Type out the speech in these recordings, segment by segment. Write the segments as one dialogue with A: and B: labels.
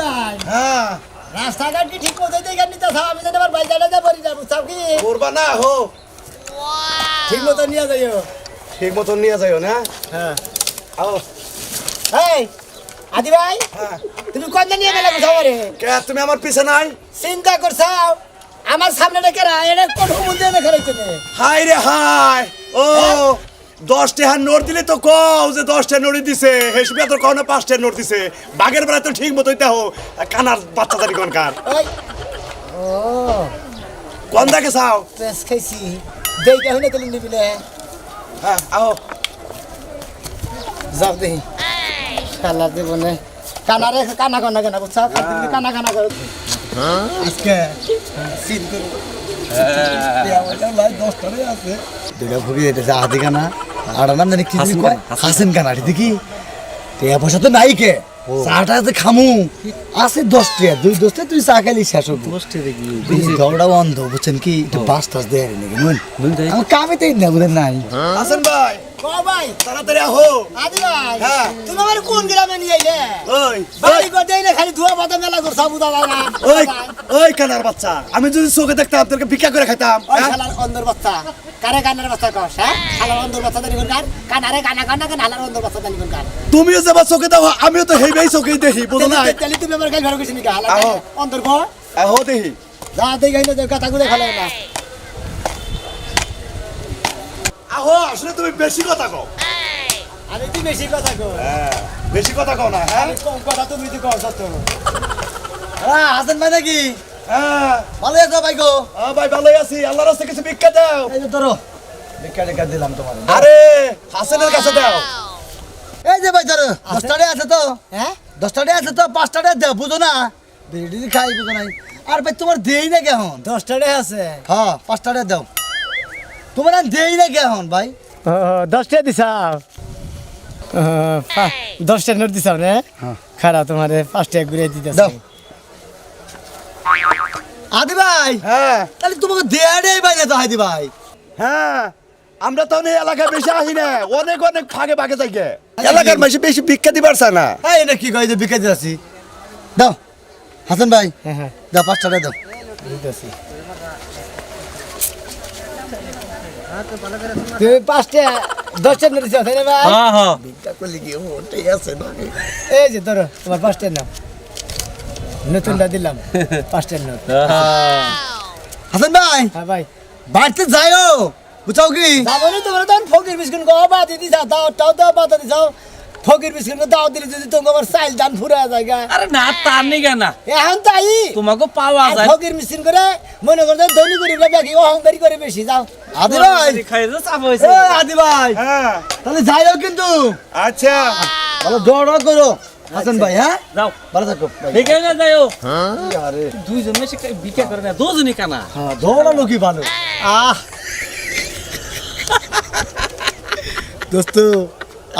A: ভাই
B: হ্যাঁ
A: রাস্তাঘাট কি ঠিক মতো দেখে নিতে থাও আমি যেন আমার বাইজাটা যা পড়ি যাবো চাও কি
B: করবা না হো
A: ঠিক মতো নিয়ে যাইও
B: ঠিক মতন নিয়ে যাইও না
A: হ্যাঁ
B: আও
A: এই আদি ভাই
B: হ্যাঁ
A: তুমি কোন নিয়ে গেলে কোথাও রে
B: কে তুমি আমার পিছে নাই
A: চিন্তা করছাও আমার সামনে রেখে রা এটা কোন মধ্যে রেখে রাখতে
B: হাই রে হাই ও 10 টাকা নোট দিলে তো কও যে 10 টাকা নোট দিছে হেসবে তো কও না 5 টাকা নোট দিছে বাগের বেলা তো ঠিক মতোই দাও কানার বাচ্চা দাঁড়ি কোনকার
A: ওই ও
B: কোন দাকে চাও
A: পেস খাইছি দেইটা হইলে তেল নিবিলে
B: হ্যাঁ আও
A: যাও দেই কালা দেবনে কানারে কানা কানা কানা বুঝছা কানা কানা করো আজকে সিন করো
C: দুটা ভুগি যেতেছে আধি কানা আর নাম জানি কি হাসেন কানা দেখি টিয়া পয়সা তো নাই কে চাটা যে খামু আছে 10 টাকা 2 টাকা তুই চা খাইলি শেষ হবো
D: 10 টাকা কি
C: ঝগড়া বন্ধ বুঝছেন কি একটু বাস টাস দেয় নাকি নুন আমার কামে তো না বুঝেন নাই
B: হাসান ভাই
A: ও ভাই
B: তাড়াতাড়ি আহো
A: আদি ভাই
B: হ্যাঁ।
A: তুমি আমার কোন গ্রামে নিয়ে আইলে
B: ওই
A: বাড়ি করে দেই না খালি ধোয়া পাতা মেলা করছ বুদা লাগা
B: ওই ওই কানার বাচ্চা আমি যদি চোখে দেখতাম তোকে ভিক্ষা করে খাইতাম
A: ওই
B: হ্যাঁ?
A: শালার অন্দর বাচ্চা কারে কানের বাচ্চা কস হ্যাঁ শালার অন্দর বাচ্চা দানি কোন কার কানারে কানা কানা কান হালার অন্দর বাচ্চা দানি কোন কার
B: তুমিও যাবা চোখে দাও আমিও তো হেবেই চোখেই দেখি বুঝো না
A: তাহলে তুমি আমার গাল ভাড়া কইছিস নি হালা
B: আহো।
A: অন্দর কো
B: আহো দেখি
A: যা দেই গাইলে দেখ কথা গুলো খালে না
B: আহো আসলে তুমি বেশি কথা কও
A: আমি তুই বেশি কথা কো
B: হ্যাঁ বেশি কথা কও না হ্যাঁ
A: আমি কম কথা তুমি তুই কস তো
C: হ্যাঁ হাসেন ভাই নাকি
B: হ্যাঁ
C: ভালো আছো ভাই গো
B: ভাই ভালোই আছি আল্লাহর রাস্তায় কিছু ভিক্ষা দাও
C: এই যে ধরো ভিক্ষা টিকা দিলাম তোমার
B: আরে হাসানের কাছে দাও
C: এই যে ভাই ধরো 10 টাকা আছে তো
A: হ্যাঁ
C: 10 টাকা আছে তো 5 টাকা দাও বুঝো না বিড়ি খাই বুঝো নাই আর ভাই তোমার দেই না কেমন
A: 10 টাকা আছে
C: হ্যাঁ 5 টাকা দাও তোমার আর দেই না কেমন ভাই
A: 10 টাকা দিছাও 10 টাকা নোট দিছাও না
C: হ্যাঁ।
A: খারাপ তোমারে 5 টাকা ঘুরে দিতেছি
C: দাও আদি ভাই
B: হ্যাঁ
C: তাহলে তোমাকে দেয়া নেই ভাই না তো হাদি ভাই
B: হ্যাঁ আমরা তো এই এলাকায় বেশি আসি না অনেক অনেক ফাঁকে ফাঁকে যাই এলাকার মাসে বেশি ভিক্ষা দিবার চায় না
C: এই এটা কি কই যে বিকাজ আছি দাও হাসান ভাই
A: হ্যাঁ হ্যাঁ
C: দাও 5 টাকা দাও
A: দিতেছি তুমি 5 টাকা 10 টাকা নোট দিছাও তাই না ভাই
D: হ্যাঁ হ্যাঁ
C: ভিক্ষা করলে কি ওটাই আছে না
A: এই যে ধরো তোমার 5 টাকা নাও নতুনটা দিলাম 5 টাকা নোট
C: হাসান ভাই
A: হ্যাঁ ভাই
C: বাড়তে যাইও বুঝাও কি
A: যাবনি তোমরা তখন ফকির বিস্কুট গো বা দিদি যাও দাও টাও দাও বাতা দিছাও ফকির বিস্কুট দাও দিলে যদি তোমার আবার চাইল দান ফুরা জায়গা
D: আরে না তার নেই না
A: এখন তাই
D: তোমাকে পাওয়া
A: আর
D: যায়
A: ফকির মিসকিন করে মনে করতে ধনী গরিব ব্যাগি অহংকারী করে বেশি যাও
C: আদি ভাই
D: খাই যে চাপ হইছে
C: এই আদি ভাই
B: হ্যাঁ
C: তাহলে যাইও কিন্তু
B: আচ্ছা
C: ভালো দৌড় করো হাসান ভাই হ্যাঁ
D: যাও
C: ভালো থাকো
D: ঠিক আছে যাও
C: আরে
D: দুইজন মিশে ভিক্ষা করে না দুজনই কানা
C: হ্যাঁ দৌড়ালো কি ভালো
A: আহ
C: দোস্ত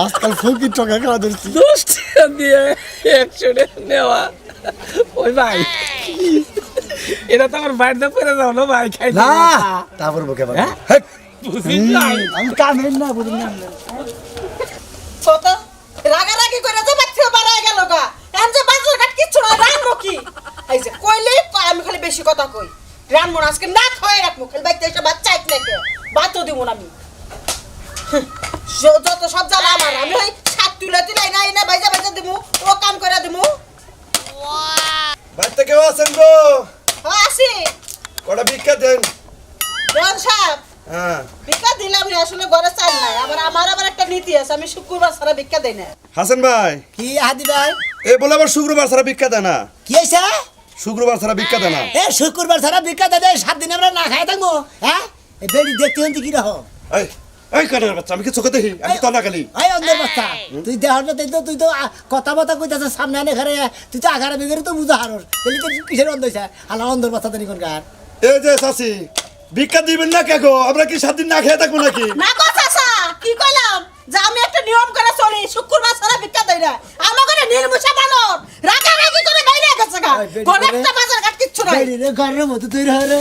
C: আজকাল ফকির টাকা খাওয়া ধরছি
D: 10 টাকা দিয়ে 100 টাকা নেওয়া ওই ভাই এটা তো আমার বাইরে করে দাও না ভাই খাই
C: না তারপর বকে ভাই
D: হ্যাঁ? বুঝি নাই
C: আমি কামেন না বুঝুন না
E: ছোট রাগারাগি করে যে বাচ্চা বাড়ায় গেল গা এখন যে বাজার ঘাট কিচ্ছু না রানবো কি এই যে কইলে আমি খালি বেশি কথা কই রানবো না আজকে না খাওয়াই রাখবো খালি বাইতে এসে বাচ্চা এক নাকি বাতও দিব না আমি যত সব জ্বালা আমার আমি ওই ছাদ তুলে তুলে নাই না বাইজা বাইজা দিব ও কাম করে দিব
B: বাড়িতে কেউ আছেন গো
E: আসি
B: কটা ভিক্ষা দেন
E: রন সাহেব
B: হ্যাঁ
E: ভিক্ষা দিলাম না আসলে ঘরে চাল নাই আমার আবার একটা নীতি আছে আমি শুক্রবার ছাড়া ভিক্ষা দেই না
B: হাসান ভাই
A: কি হাদি ভাই
B: এ বলে আবার শুক্রবার ছাড়া ভিক্ষা দেয় না
A: কি হইছে
B: শুক্রবার ছাড়া ভিক্ষা দেয় না
A: এ শুক্রবার ছাড়া ভিক্ষা দেয় 7 দিন আমরা না খাই থাকবো হ্যাঁ এই বেড়ি দেখতে হন্তি কি রহ
B: এই এই কানের বাচ্চা আমি কি চোখে দেখি আমি তো না খালি
A: এই অন্ধের বাচ্চা তুই দেহর না তুই তো কথা বাতা কইতাছ সামনে আনে ঘরে তুই তো আগারে বিগরে তো বুঝা হারস তাহলে তো কিসের অন্ধ হইছে হালা অন্ধের বাচ্চা দেনি কোন কার
B: এই যে চাচি ভিক্ষা দিবেন না কে গো আমরা কি 7 দিন না খেয়ে থাকবো নাকি
E: না কথা কি কইলাম যে আমি একটা নিয়ম করে চলি শুক্রবার ছাড়া ভিক্ষা দেই না আমার ঘরে নির্মুষা বানর রাগারাগি করে বাইরে গেছে গা ঘরে একটা বাজার ঘাট কিচ্ছু নাই
A: বেড়ি রে ঘরের মতো তুই রে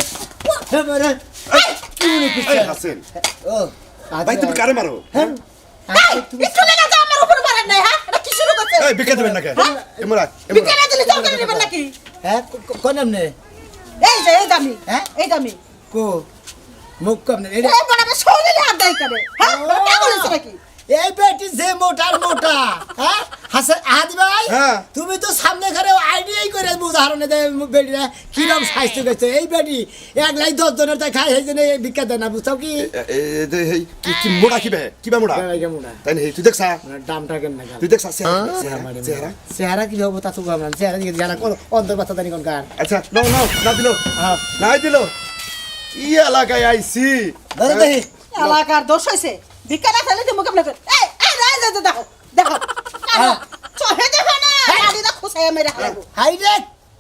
A: এবারে কি মনে করছিস
B: এই হাসেন
A: ও
B: ভাই তুমি কারে মারো
A: হ্যাঁ
E: এই, একটু লেগে যা আমার উপর মারেন নাই হ্যাঁ এটা কি শুরু করছে
B: এই ভিক্ষা দিবেন না কে
E: হ্যাঁ?
B: এমরা
E: ভিক্ষা না দিলে জল করে নেবেন নাকি
A: হ্যাঁ কোন নামনে
E: এই যে এই দামি
A: হ্যাঁ?
E: এই দামি
A: কো মুখ কমনে এটা
E: এই বড় আমার শরীরে হাত দেয় করে হ্যাঁ পাগল হয়েছে নাকি
A: এই বেটি যে মোটার মোটা হ্যাঁ হাসে আহাদি ভাই
B: হ্যাঁ।
A: তুমি তো সামনে ঘরে আইডিয়াই করে উদাহরণ দে বেটিরা কিরম স্বাস্থ্য গেছে এই বেটি 1 জনের তাই খাই সেই জন্য ভিক্ষা দেয় না বুঝছো কি
B: কি মোড়া কিবে মোড়া
A: মোটা
B: তাই না তুই দেখছা
A: দামটা কেন না
B: তুই দেখছা চেহারা
A: চেহারা কি হবো তা তো আমরা চেহারা দিকে জানা কোন অন্তর বাচ্চা জানি কোন কার
B: আচ্ছা না দিল নাই দিল কি এলাকায় আইছি
A: ধরো দেখি
E: এলাকার দোষ হয়েছে ভিক্ষা না ফেলে তুমি কেমন করে এই এই রাই যা দেখো দেখো চহে দেখো না গাড়িটা খুশাই মেরে হারাবো
A: হাই রে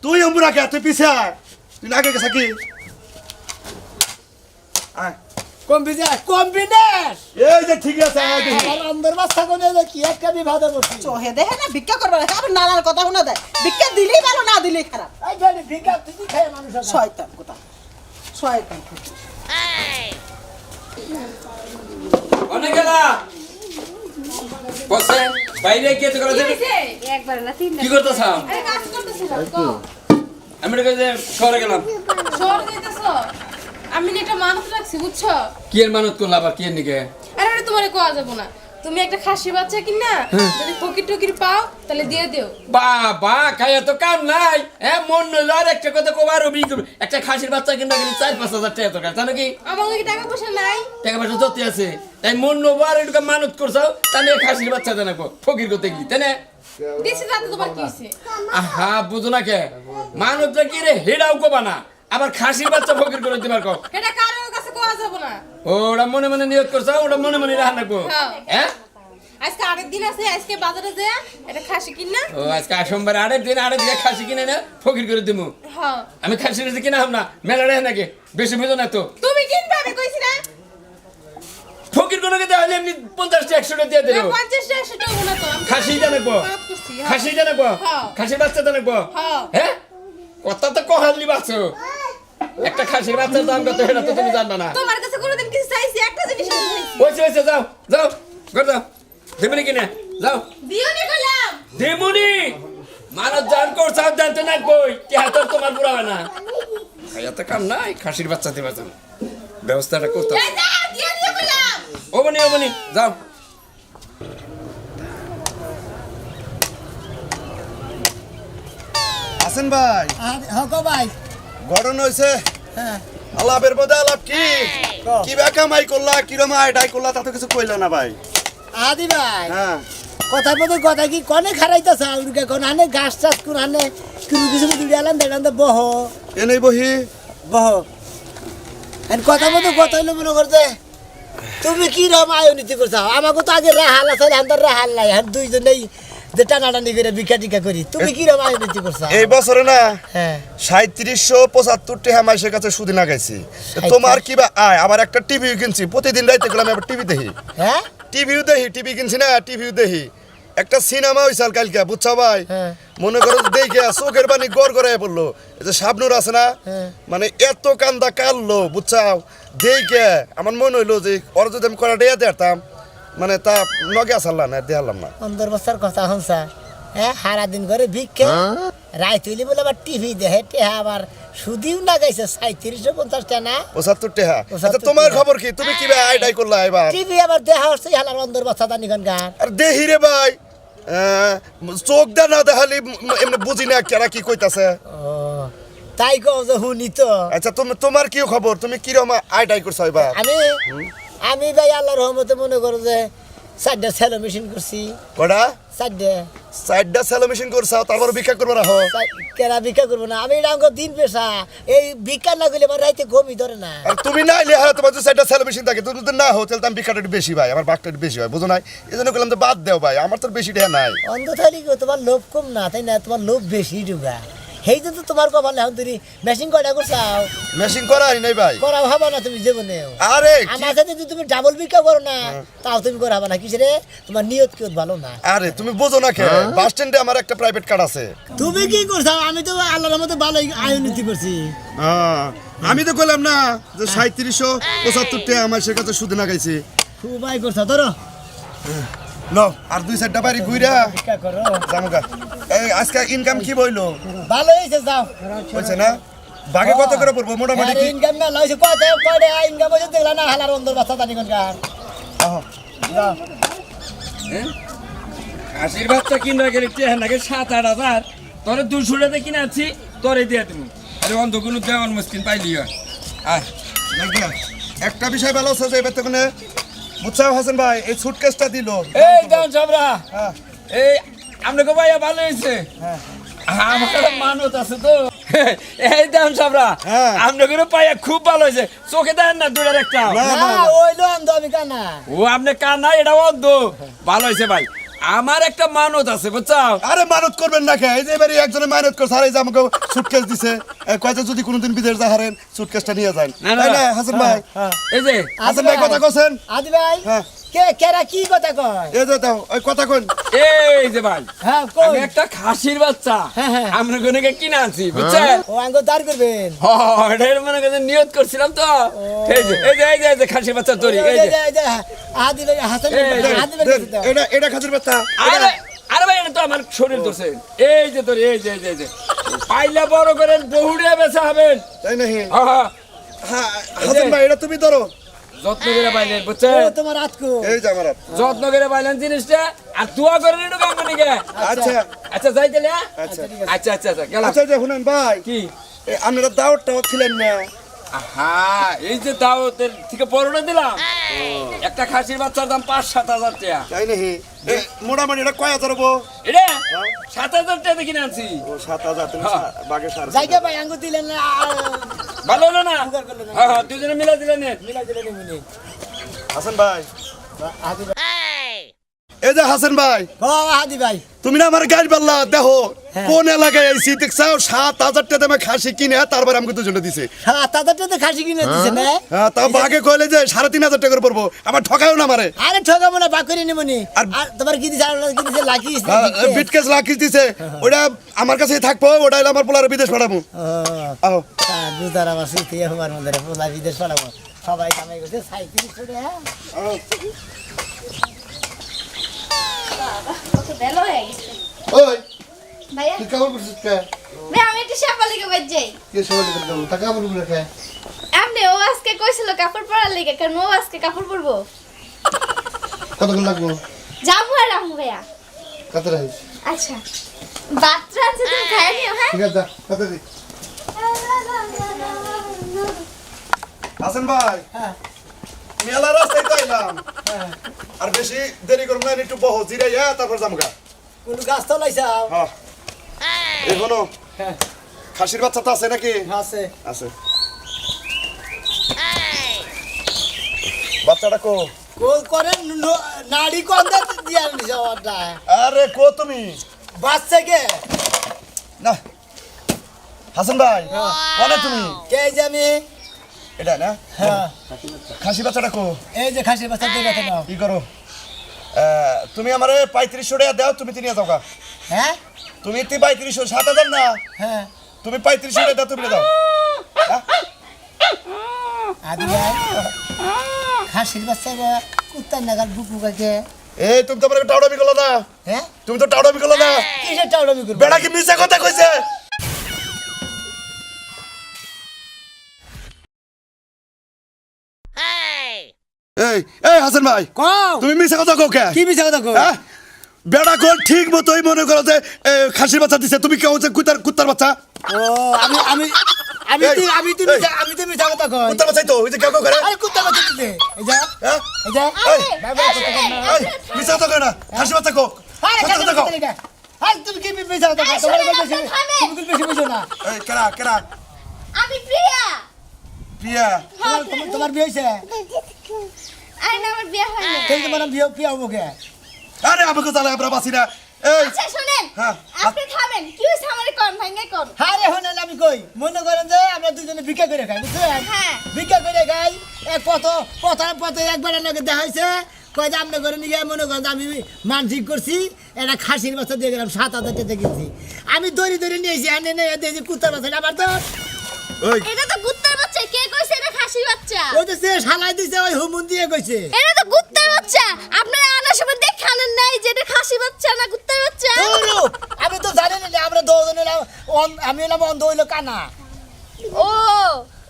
B: তুই অম্বুরা কে তুই পিছে আয় তুই না আগে গেছা কি আয়
A: কম্বিনেশ
B: এই যে ঠিক আছে আয় দেখি
A: আমার অন্তর বাচ্চা কোনে যে কি একটা বিভাদে বসি
E: চহে দেখে না ভিক্ষা করবে না আবার নানার কথা শোনা দেয় ভিক্ষা দিলেই ভালো না দিলেই খারাপ
A: এই বেটি ভিক্ষা তুই খায় মানুষ
E: শয়তান কথা শয়তান
D: অনেক গেলা বসে বাইরে কে তো করে
F: একবার না তিনবার
D: কি করতেছ
F: আরে কাজ করতেছিলাম তো
D: আমি কাছে শহরে গেলাম
F: শহর দিতেছো আমি না একটা মানত রাখছি বুঝছো
D: কি এর মানত করলা আবার কি এর নিকে
F: আরে ওটা তোমারে কোয়া যাবো না তুমি একটা খাসি বাচ্চা কিনা যদি ফকির টকির পাও তাহলে দিয়ে দিও
D: বাবা খাইয়া তো কাম নাই হ্যাঁ মন নইলো আর একটা কথা কবার অবি একটা খাসির বাচ্চা কিনা গেলে 4-5 হাজার টাকা তো জানো কি
F: আমার কি টাকা পয়সা নাই
D: টাকা পয়সা যত আছে তাই মন নবো আর একটু মানত করছো তাহলে খাসির বাচ্চা জানাকো ফকির করতে গেলি তাই না
F: দিছি যাতে তোমার কি হইছে
D: আহা বুঝো না কে মানবটা কি রে হেডাও কোবা না আবার খাসির বাচ্চা ফকির করে দিবার কো
F: এটা কারোর কাছে কোয়া যাবো না
D: ওরা মনে মনে নিয়ত করছো ওরা মনে মনে রান্না কো
F: হ্যাঁ।
D: হ্যাঁ
F: আজকে আরেক দিন আছে আজকে বাজারে যা এটা খাসি কিনা
D: ও আজকে সোমবার আরেক দিন খাসি কিনে না ফকির করে দিমু
F: হ্যাঁ
D: আমি খাসি রেসে কিনা হাম না মেলা রে নাকি বেশি বুঝো না তো
F: তুমি কিনবে আমি কইছি না
D: ফকির কোন কে তাহলে এমনি 50-100 টাকা দিয়ে দিলো
F: 50-100 টাকা না তো আমি
D: খাসি জানাবো
F: মানত করছি, হ্যাঁ।
D: খাসি জানাবো
F: হ্যাঁ।
D: খাসির বাচ্চা জানাবো
F: হ্যাঁ।
D: হ্যাঁ কথা তো কহালি বাচ্চা একটা খাসির বাচ্চার দাম কত সেটা তো তুমি জানবা না
F: তোমার কাছে কোনোদিন কিছু চাইছি একটা জিনিস আমি চাইছি
D: ওইছে যাও যাও ঘর যাও দেবনি কিনে যাও
F: দিও নি কইলাম
D: দেবনি মানব জান কর সাহেব জানতে না কই কি হাতর তোমার পুরা হয় না খাইয়াতে কাম নাই খাসির বাচ্চা দিবা যাও ব্যবস্থাটা করতে
F: এই যা দিও নি কইলাম
D: ও বনি যাও
B: আছেন ভাই
A: হক ভাই
B: ঘটনা হইছে
A: হ্যাঁ
B: আলাপের মধ্যে আলাপ কি বা কামাই করলা কিরম আইডাই করলা তা তো কিছু কইলা না ভাই
A: আদি ভাই
B: হ্যাঁ
A: কথা বলতে কথা কি কনে খারাইতেছ আউরকে কোন আনে ঘাস চাষ কোন আনে কিছু দুই আলান দেখান বহ
B: এনেই বহি
A: বহ এন কথা বলতে কথা হইলো মনে করতে তুমি কি রকম আয়োনীতি করছো আমাকে তো আগে রাহাল আছে হান্দার রাহাল নাই আর দুইজনেই যে টানাটানি করে ভিক্ষা টিকা করি তুমি কি রকম আয়োনীতি করছো
B: এই বছরে না
A: হ্যাঁ
B: 3775 টাকা মাসের কাছে সুদি না গাইছি তোমার কি বা আয় আবার একটা টিভি কিনছি প্রতিদিন রাইতে গেলাম আবার টিভি দেখি
A: হ্যাঁ
B: টিভি কিনছি না টিভিও দেখি একটা সিনেমা হইছাল কালকে বুঝছো ভাই
A: হ্যাঁ।
B: মনে করো দেখে চোখের পানি গড় গড়ায় পড়লো এই যে শাবনুর আছে না
A: হ্যাঁ।
B: মানে এত কান্দা কাললো বুঝছাও দেখে আমার মনে হইলো যে ওর যদি আমি করা ডেয়া দেখতাম মানে তা নগে আসাল্লা না দেখালাম না
A: অন্দর বস্তার কথা হনসা হ্যাঁ সারা দিন করে ভিক্ষে রায় তুলি বলে আবার টিভি দেখে টেহা আবার সুদিও না গাইছে 3750 টাকা না
B: 75 টাকা
A: 75
B: আচ্ছা তোমার
A: টাকা।
B: খবর কি তুমি কি ভাই আইডাই করলা এবার
A: টিভি আবার দেখা হচ্ছে হালার অন্দর বস্তা দানি গান গান
B: আর দেহি রে ভাই চোখ দা না দেখালি এমনি বুঝি না কেরা কি কইতাছে
A: ও তাই কও যে শুনি তো
B: আচ্ছা তোমার কি খবর তুমি কিরকম আইডাই করছো এবার
A: আমি ভাই আল্লাহর রহমতে মনে করো যে 4টা সেলো মেশিন করছি
B: কটা
A: 4টা
B: সাইডটা সেলো মেশিন করছাও তারপর ভিক্ষা করবে রাখো
A: কেরা ভিক্ষা করবো না আমি এটা আমার দিন পেশা এই ভিক্ষা না করলে আমার রাইতে ঘুমই ধরে না
B: আর তুমি না এলে হ্যাঁ তোমার যে সাইডটা সেলো মেশিন থাকে তুমি যদি না হো তাহলে তো আমি ভিক্ষাটা একটু বেশি ভাই আমার বাঘটা একটু বেশি হয় বুঝো নাই এই জন্য বললাম তো বাদ দেও ভাই আমার তো বেশি টাকা নাই
A: অন্ধ থালি তোমার লোভ কম না তাই না তোমার লোভ বেশি ডুবা সেই তো তোমার কপাল এখন তুমি মেশিন কয়টা করছাও
B: মেশিন করাই নাই ভাই
A: করা হবে না তুমি জীবনে
B: আরে
A: আমার সাথে যদি তুমি ডাবল ভিক্ষা করো না তাও তুমি করা হবে না কিসে রে তোমার নিয়ত কেউ ভালো না
B: আরে তুমি বোঝো না কে বাস স্ট্যান্ডে আমার একটা প্রাইভেট কার আছে
A: তুমি কি করছো আমি তো আল্লাহর মধ্যে ভালো আয়োনীতি করছি
B: আমি তো কইলাম না যে 3775 টাকা আমার সে কাছে সুদ না গাইছি
A: খুব আয় করছো ধরো
B: নো আর 2-4টা বাড়ি ঘুরা
A: ভিক্ষা করো
B: জামুকা এই আজকে ইনকাম কি বইলো
A: ভালো হয়েছে যাও
B: হইছে না বাগে কত করে পড়বো মোটামুটি কি
A: ইনকাম মেলা হয়েছে কত কয়টা ইনকাম হয়েছে দেখলা না হালার অন্দর বাচ্চা জানি কোন গান
B: আহ,
A: যাও
D: খাসির বাচ্চা কিনবা গেলে টেহা লাগে 7-8 তোরে 200 টাকা কিনে আছি তোরে দিয়ে তুমি আরে অন্ধ কোনো দেওয়ান মুশকিল পাইলি আয়
B: লাগবে। একটা বিষয় ভালো হচ্ছে যে এবার তো কোনো বুঝছাও হাসান ভাই এই সুটকেসটা দিল
D: এই দাম সাবরা
B: হ্যাঁ
D: এই আপনাকে ভাইয়া ভালো হয়েছে
B: হ্যাঁ
D: আমার মানত আছে তো এই দাম সাবরা
B: হ্যাঁ।
D: আপনাকে পাইয়া খুব ভালো হয়েছে চোখে দেন না দুটার একটা
B: না, না,
A: না ওইলো অন্ধ আমি কানা
D: ও আপনি কানা এটা অন্ধ ভালো হয়েছে ভাই আমার একটা মানত আছে বুঝছাও
B: আরে মানত করবেন না কে এই যে এবারে একজনে মানত করছে আর এই যে আমাকে সুটকেস দিছে কয়টা যদি কোনোদিন বিদেশ যা হারেন সুটকেসটা নিয়ে যান
D: না, না,
B: তাই না
D: না।
B: হাসান ভাই
D: এই যে
B: হাসান ভাই কথা কছেন
A: আদি ভাই
B: হ্যাঁ।
A: কে কেরা কি কথা কয়
B: এই যে দাও ওই কথা কইন
D: এই যে ভাই
A: হ্যাঁ
D: আমি
A: কই
D: একটা খাসির বাচ্চা
A: হ্যাঁ, হ্যাঁ।
D: আমরা কোনকে কিনে আনছি বুঝছেন
A: ও আঙ্গ দাঁড় করবেন
D: এটার মনে কাছে নিয়ত করছিলাম তো এই যে খাসির বাচ্চা তৈরি এই যে
A: আদি ভাই হাসান
D: এই যে,
A: আদি ভাই
B: দেন, এটা এটা খাজুর বাচ্চা
D: আরে আরে ভাই এটা তো আমার শরীর ধরছে এই যে তোর এই যে পাইলা বড় করেন বহুড়ে বেচা হবেন
B: তাই নাকি
D: হ্যাঁ
B: হ্যাঁ হাসান ভাই এটা তুমি ধরো
D: যত্ন করে পাইলেন
A: ও
D: বুঝছেন
A: তোমার আতকো
B: এই যে আমার হাত।
D: যত্ন করে পাইলেন জিনিসটা আর তুয়া করেন একটু কোম্পানিকে
B: আচ্ছা
D: আচ্ছা যাই তাহলে হ্যাঁ?
B: আচ্ছা
D: আচ্ছা গেলাম
B: আচ্ছা যে শুনেন ভাই
D: কি
B: এই আপনারা দাওয়াতটাও ছিলেন না
D: হ্যাঁ এই যে দাওয়াতের থেকে বড়টা দিলাম একটা খাসির বাচ্চার দাম 5-7 হাজার টাকা
B: তাই নাকি এই মোটামুটি এটা কয় হাজার হবো
D: এটা 7,000 টাকা কিনে আনছি
B: ও 7,000 তুমি
D: হ্যাঁ।
B: বাগে সার
A: জায়গা ভাই আঙ্গ দিলেন না
D: ভালো হলো না হ্যাঁ দুজনে মিলে দিলেন
A: মিলাই দিলেন এমনি
B: হাসান ভাই
A: আদি ভাই
B: এই যে হাসান ভাই
A: ও আদি ভাই
B: তুমি না আমার গাড়ি পাল্লা দেখো
A: হ্যাঁ।
B: কোন এলাকায় আইছি দেখছাও 7,000 টাকা দামে খাসি কিনে তারপর আমাকে দুজনে দিছে
A: 7,000 টাকা খাসি কিনে দিছে না
B: হ্যাঁ তা বাগে কইলে যে 3,500 টাকা করে পড়বো আমার ঠকায়ও না আমারে
A: আরে ঠকাবো না বাকরি নেমনি
B: আর-
A: আর তোমার কি দিছে আর কি দিছে লাকিস
B: বিটকেস লাখিস দিছে ওটা আমার কাছেই থাকবো ওটা হলো আমার পোলারে বিদেশ পাঠাবো আও
A: দুধার আমার স্মৃতি হবার মধ্যে পোলা বিদেশ পাঠাবো সবাই কামাই করছে সাইকেল ছড়ে
G: কত বেলা হয়ে গেছে
C: ওই
G: ভাইয়া
C: তুই কেমন করছিস কে
G: ভাই আমি একটু সাপালিকে বাজ যাই
C: কে সবাই করলাম টাকা কেমন করে কে
G: আপনি ও আজকে কইছিল কাপড় পরার লিগে কারণ ও আজকে কাপড় পরবো
C: কতক্ষণ লাগবো
G: যাবো আর আমু ভাইয়া
C: কত রাখিস
G: আচ্ছা বাচ্চা আছে তুমি খাই নিও হ্যাঁ
C: ঠিক আছে কত দি
B: হাসান ভাই
A: হ্যাঁ।
B: মেলা রাস্তায় তো আইলাম আর বেশি দেরি করব না একটু বহ জিরাইয়া তারপর যামগা
A: কোন গাছ তো লাইছাও
B: হ্যাঁ এখনো
A: হ্যাঁ
B: খাসির বাচ্চা তো আছে নাকি
A: আছে
B: আছে বাচ্চাটা কো
A: কোল করে নাড়ি কন্দা দিয়া নিছে ওটা
B: আরে কো তুমি
A: বাচ্চা কে
B: না হাসান ভাই কোনে তুমি
A: কে যে আমি
B: এটা না
A: হ্যাঁ
B: খাসি বাচ্চাটা কো
A: এই যে খাসি বাচ্চা দিয়ে গেছে নাও
B: কি করো তুমি আমারে 3500 টাকা দাও তুমি তিনিয়া যাওগা
A: হ্যাঁ
B: তুমি 3500 7,000 না
A: হ্যাঁ
B: তুমি 3500 টাকা দাও তুমি দাও হ্যাঁ?
A: আদি ভাই খাসির বাচ্চা কুত্তার নাগাল বুকু কাকে
B: এই তুমি তো আমার টাউডামি করলো না
A: হ্যাঁ
B: তুমি তো টাউডামি করলো না
A: কিসের টাউডামি করবো
B: বেড়া কি মিছা কথা কইছে এই এই হাসান ভাই
A: কও
B: তুমি মিছা কথা কও কে
A: কি মিছা কথা কও
B: হ্যাঁ? বেড়া কল ঠিক মতোই মনে করো যে খাসির বাচ্চা দিছে তুমি কেউ হচ্ছে কুত্তার বাচ্চা
A: ও আমি আমি আমি
B: এই,
A: তো আমি তো
B: এই।
A: আমি তো মিছা কথা কই
B: কুত্তার বাচ্চাই তো ওই যে কেউ কেউ করে
A: আরে কুত্তা বাচ্চা দিতে এই যা
B: হ্যাঁ?
A: এই যা
B: এই,
A: বাবা কথা কই না
B: এই, মিছা কথা কয় না খাসি বাচ্চা কো
A: আরে
B: সত্যি কথা কও
A: আরে তুমি কি মিছা কথা কও তোমার বেশি তুমি কি বেশি বুঝো না
B: এই কেরা কেরা
G: আমি প্রিয়া
B: প্রিয়া
A: তোমার বিয়ে হইছে
G: আরে না আমার বিয়ে হয়নি
A: সেই তোমার বিয়ে বিয়ে হবো কে
B: আরে আমাকে চালা আমরা বাসি না এই
G: আচ্ছা শুনেন
B: হ্যাঁ।
G: আপনি থামেন কি হইছে আমারে কোন ভাঙে কোন
A: আরে হনেন আমি কই মনে করেন যে আমরা দুজনে ভিক্ষা করে খাই বুঝছেন
G: হ্যাঁ।
A: ভিক্ষা করে খাই এক পথে একবার নাকি দেখাইছে কয় যে আপনি করে নিয়ে মনে করেন যে আমি মানসিক করছি একটা খাসির বাচ্চা দিয়ে গেলাম 7,000 টাকা কিনছি আমি দড়ি ধরে নিয়েছি এনে নিয়ে দিয়েছি কুত্তার বাচ্চা আমার তো
B: ওই
G: এটা তো গুত্তার বাচ্চা কে কইছে এটা খাসির বাচ্চা
A: ওই তো সে শালাই দিছে ওই হুমুন দিয়ে কইছে
G: এটা তো গুত্তার বাচ্চা আপনারা আনার সময় দেখা জানেন নাই যে এটা খাসি বাচ্চা না কুত্তার বাচ্চা?
A: ধুরু, আমি তো জানি না আমরা দুজন হলাম আমি হলাম অন্ধ হইলো কানা।
G: ও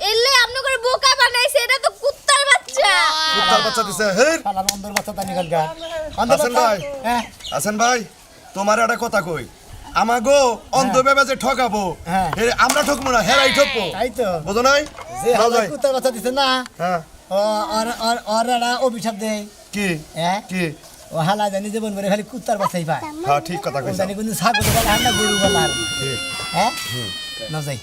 G: এলে আপনি করে বোকা বানাইছে, এটা তো কুত্তার বাচ্চা।
B: কুত্তার বাচ্চা দিছে হেই
A: শালার অন্ধর বাচ্চা তানি গলগা।
B: হাসান ভাই।
A: হ্যাঁ
B: হাসান ভাই তোমার একটা কথা কই আমাগো অন্ধ ভেবে যে ঠকাবো
A: হ্যাঁ।
B: আমরা ঠকবো না হেরাই ঠকবো
A: তাই তো
B: বুঝো নাই
A: যে
B: যাও
A: হাজার
B: যাই।
A: কুত্তার বাচ্চা দিছে না
B: হ্যাঁ
A: ওর একটা অভিশাপ দেয়।
B: কি
A: হ্যাঁ
B: কি
A: ও হালা জানি জীবন করে খালি কুত্তার বাচ্চাই পায়।
B: হ্যাঁ ঠিক কথা
A: ও
B: কইছ
A: জানি কিন্তু ছাগল বলা আর না গরু বলা আর।
B: ঠিক
A: হ্যাঁ না যাই